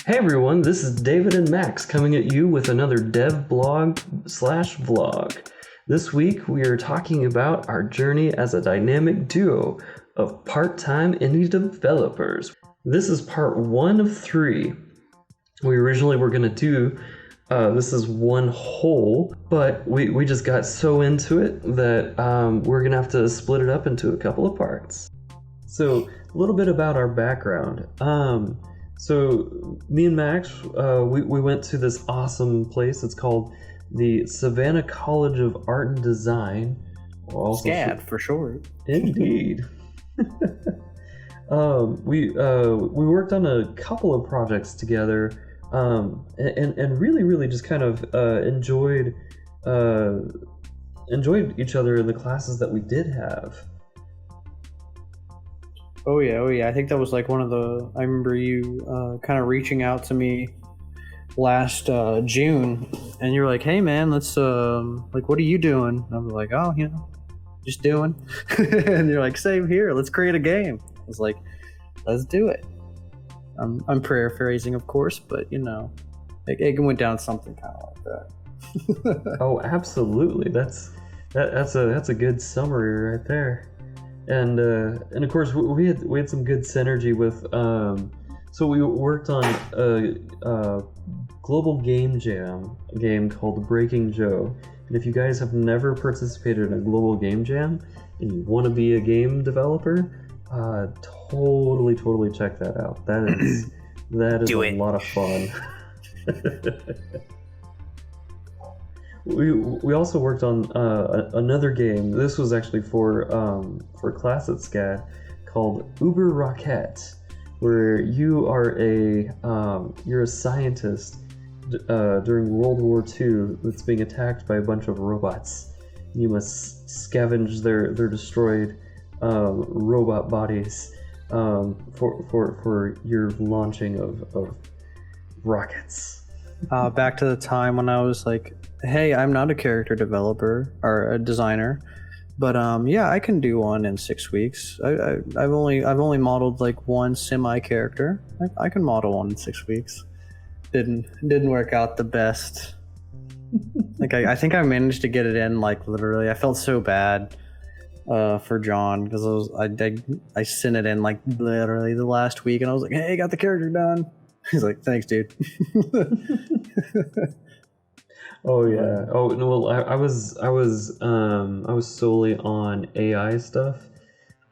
Hey everyone, this is David and Max coming at you with another dev blog slash vlog. This week we are talking about our journey as a dynamic duo of part-time indie developers. This is part 1 of 3. We originally were going to do this is one whole, but we just got so into it that we're going to have to split it up into a couple of parts. So a little bit about our background. So me and Max, we went to this awesome place. It's called the Savannah College of Art and Design. SCAD for short. Indeed. We worked on a couple of projects together, and really just kind of enjoyed each other in the classes that we did have. Oh yeah. I think that was like one of the. I remember you kind of reaching out to me last June, and you were like, "Hey man, let's like, what are you doing?" And I was like, "Oh, just doing." And you're like, "Same here. Let's create a game." I was like, "Let's do it." I'm paraphrasing, of course, but it went down something kind of like that. Oh, absolutely. That's a good summary right there. And of course we had some good synergy with so we worked on a global game jam game called Breaking Joe. And if you guys have never participated in a global game jam and you want to be a game developer, totally check that out. That is a lot of fun. We also worked on another game. This was actually for class at SCAD called Uber Rocket, where you are you're a scientist during World War II that's being attacked by a bunch of robots. You must scavenge their destroyed robot bodies for your launching of rockets. Back to the time when I was like, "Hey, I'm not a character developer or a designer, but yeah, I can do one in 6 weeks. I've only modeled like one semi character. I can model one in 6 weeks." Didn't work out the best. Like I think I managed to get it in like literally. I felt so bad for John because I sent it in like literally the last week, and I was like, "Hey, got the character done." He's like, "Thanks, dude." Oh yeah. Oh no. Well, I was solely on AI stuff,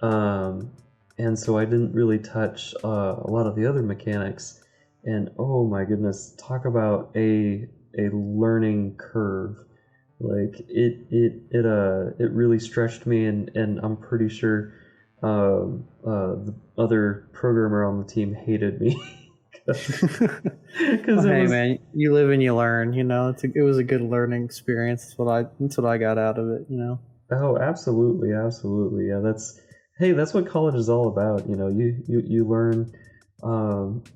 and so I didn't really touch a lot of the other mechanics. And oh my goodness, talk about a learning curve. Like it really stretched me, and I'm pretty sure the other programmer on the team hated me. Hey man, you live and you learn. It was a good learning experience. That's what I got out of it. Oh, absolutely. Yeah, that's what college is all about. You learn.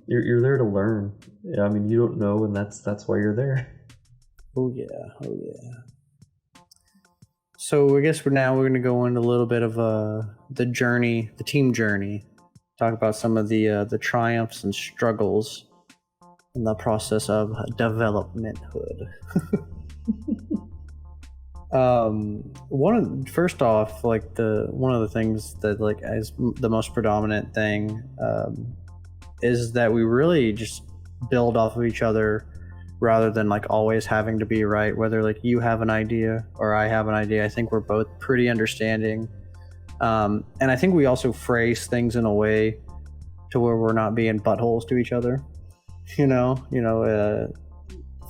You're there to learn. I mean, you don't know, and that's why you're there. Oh yeah. So I guess we're going to go into a little bit of the journey, the team journey. Talk about some of the triumphs and struggles in the process of developmenthood. First off, like one of the things that like is the most predominant thing is that we really just build off of each other rather than like always having to be right. Whether like you have an idea or I have an idea, I think we're both pretty understanding. And I think we also phrase things in a way to where we're not being buttholes to each other.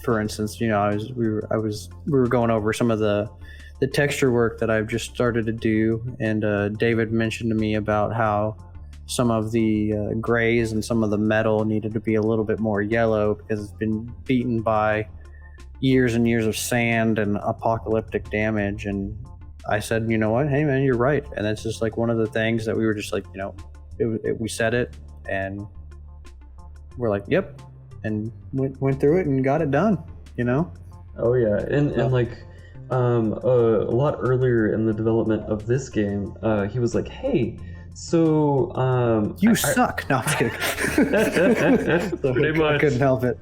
For instance, we were going over some of the texture work that I've just started to do, and David mentioned to me about how some of the grays and some of the metal needed to be a little bit more yellow because it's been beaten by years and years of sand and apocalyptic damage. And I said, "You know what? Hey man, you're right." And that's just like one of the things that we were just like, we said it, and we're like, "Yep," and went through it and got it done. Oh yeah, and like a lot earlier in the development of this game, he was like, "Hey, So You suck. No, I'm just kidding. Pretty much. I couldn't help it.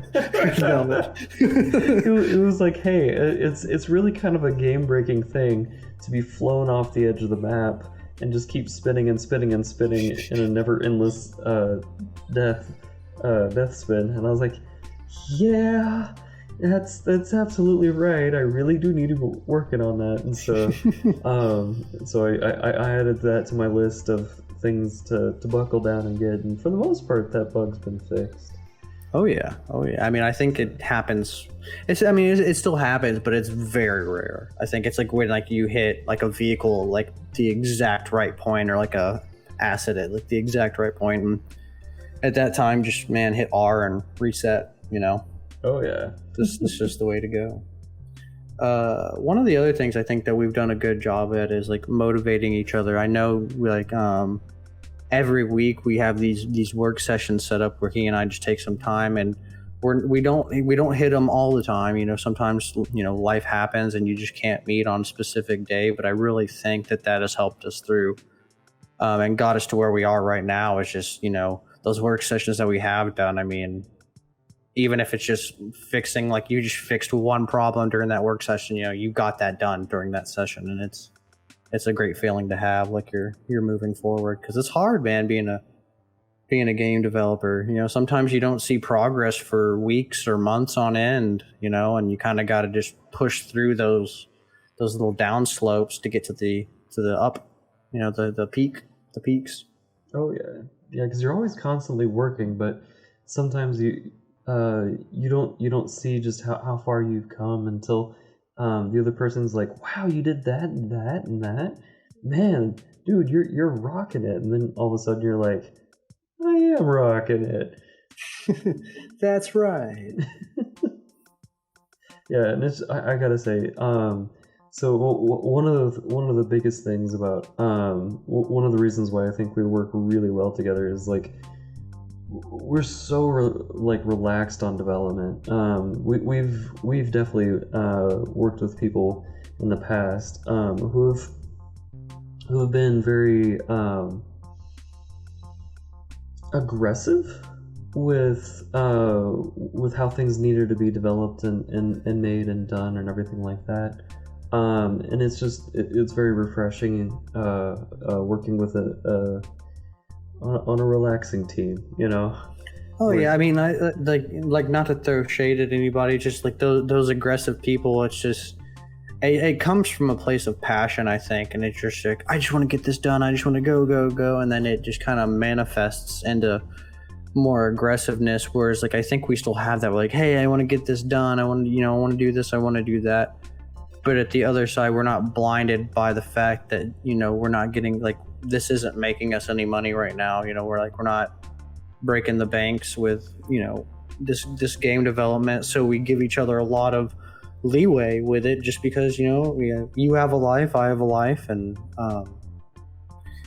It was like, hey, it's really kind of a game-breaking thing to be flown off the edge of the map and just keep spinning and spinning and spinning in a never-endless death spin. And I was like, yeah, that's absolutely right. I really do need to be working on that. And so so I added that to my list of things to buckle down and get. And for the most part, that bug's been fixed. Oh yeah. I mean, I think it happens. It still happens, but it's very rare. I think it's like when like you hit like a vehicle like the exact right point, or like a asset at like the exact right point, and at that time, just hit R and reset. Oh yeah. This is just the way to go. One of the other things I think that we've done a good job at is like motivating each other. I know every week we have these work sessions set up where he and I just take some time, and we don't hit them all the time. Sometimes life happens and you just can't meet on a specific day. But I really think that has helped us through and got us to where we are right now. It's just those work sessions that we have done. I mean, even if it's just fixing, like you just fixed one problem during that work session, you got that done during that session, and it's a great feeling to have, like you're moving forward, because it's hard, man, being a game developer. Sometimes you don't see progress for weeks or months on end, and you kind of got to just push through those little down slopes to get to the up, the peaks. Oh yeah, because you're always constantly working, but sometimes you don't see just how far you've come until the other person's like, wow, you did that and that and that, man, dude, you're rocking it. And then all of a sudden you're like, I am rocking it. That's right. Yeah, and I gotta say, so one of the biggest things about one of the reasons why I think we work really well together is like we're so relaxed on development. We've definitely worked with people in the past who have been very aggressive with how things needed to be developed and made and done and everything like that. And it's very refreshing working with on a relaxing team, Oh yeah, I mean, I like not to throw shade at anybody, just like those aggressive people. It's just it comes from a place of passion, I think, and it's just like, I just want to get this done. I just want to go, and then it just kind of manifests into more aggressiveness. Whereas like I think we still have that. We're like, hey, I want to get this done. I want to do this. I want to do that. But at the other side, we're not blinded by the fact that we're not getting, like, this isn't making us any money right now. We're not breaking the banks with this game development. So we give each other a lot of leeway with it, just because you have a life, I have a life, and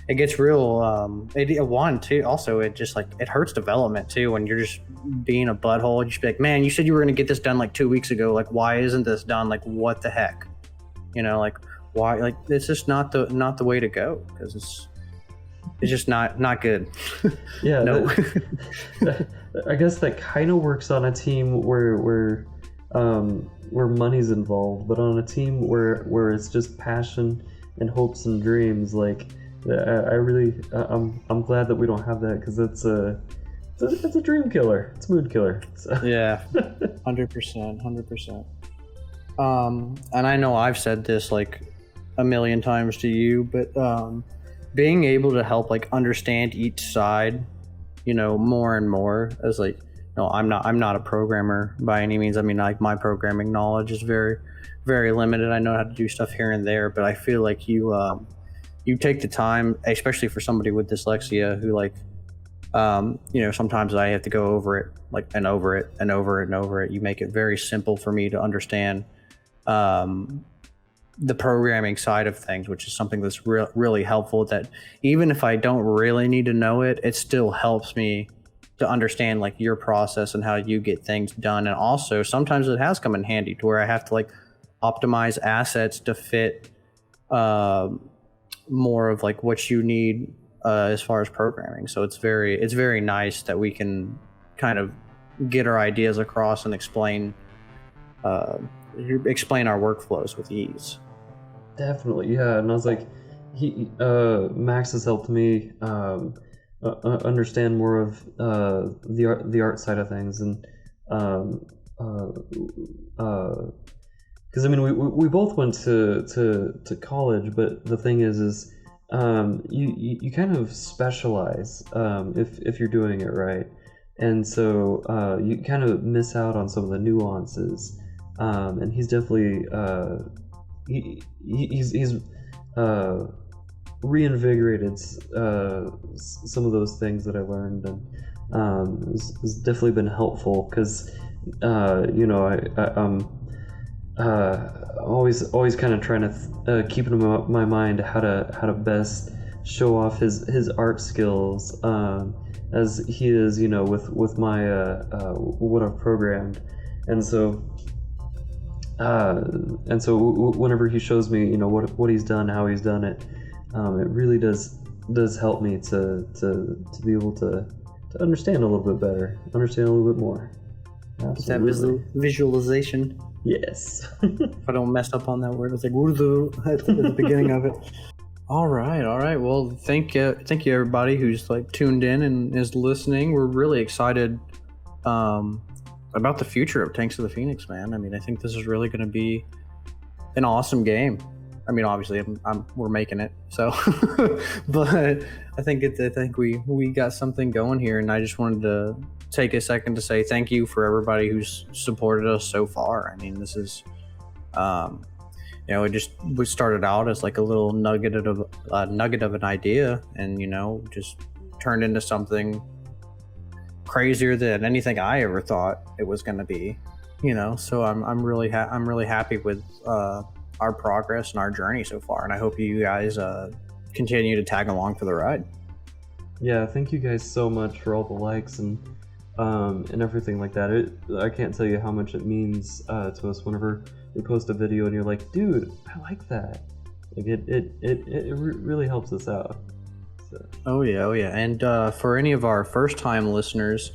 it gets real. It just like it hurts development too when you're just being a butthole. You just be like, man, you said you were going to get this done like 2 weeks ago. Like, why isn't this done? Like, what the heck? Like, why? Like, it's just not the way to go, because it's just not good. Yeah, no. I guess that kind of works on a team where money's involved, but on a team where it's just passion and hopes and dreams, like. I'm glad that we don't have that, because it's a dream killer. It's a mood killer. So. Yeah, 100%. And I know I've said this like a million times to you, but being able to help like understand each side, more and more, as like, I'm not a programmer by any means. I mean, like, my programming knowledge is very, very limited. I know how to do stuff here and there, but I feel like you take the time, especially for somebody with dyslexia who like, sometimes I have to go over it, like, and over it and over it and over it. You make it very simple for me to understand the programming side of things, which is something that's really helpful, that even if I don't really need to know it, it still helps me to understand like your process and how you get things done. And also sometimes it has come in handy to where I have to like optimize assets to fit more of like what you need as far as programming. So it's very nice that we can kind of get our ideas across and explain our workflows with ease. Definitely, yeah. And I was like, Max has helped me understand more of the art side of things, and because I mean we both went to college, but the thing is you kind of specialize if you're doing it right, and so you kind of miss out on some of the nuances, and he's definitely he's reinvigorated some of those things that I learned, and it's definitely been helpful because I'm always kind of trying to keep in my mind how to best show off his art skills, as he is with my what I've programmed, and so whenever he shows me what he's done, how he's done it, it really does help me to be able to understand a little bit better, understand a little bit more. Absolutely. That visualization. Yes. If I don't mess up on that word, it's like at the beginning of it. All right. Well, thank you everybody who's like tuned in and is listening. We're really excited about the future of Tanx of the Phoenix, man. I mean, I think this is really going to be an awesome game. I mean, obviously, we're making it, so. But I think we got something going here, and I just wanted to take a second to say thank you for everybody who's supported us so far. I mean, this is, we started out as like a little nugget of an idea, and just turned into something crazier than anything I ever thought it was going to be. So I'm really happy with our progress and our journey so far, and I hope you guys continue to tag along for the ride. Yeah, thank you guys so much for all the likes and everything like that. I can't tell you how much it means to us whenever we post a video and you're like, dude, I like that. Like it really helps us out. So. Oh yeah. And for any of our first time listeners,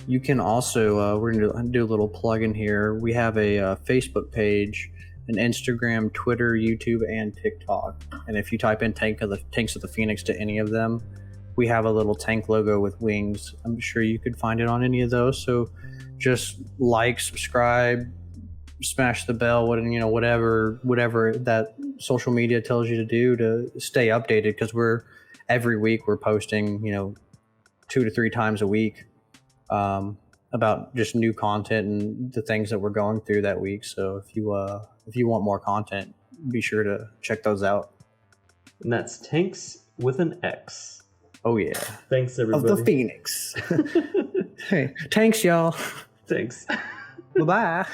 you can also we're gonna do a little plug in here. We have a Facebook page, an Instagram, Twitter, YouTube, and TikTok. And if you type in Tanx of the Phoenix to any of them, we have a little tank logo with wings. I'm sure you could find it on any of those. So just like, subscribe, smash the bell, whatever that social media tells you to do to stay updated, because every week we're posting 2 to 3 times a week about just new content and the things that we're going through that week. So if you want more content, be sure to check those out. And that's Tanx with an X. Oh yeah. Thanks everybody. Of the Phoenix. Hey, Tanx y'all. Thanks. Bye-bye.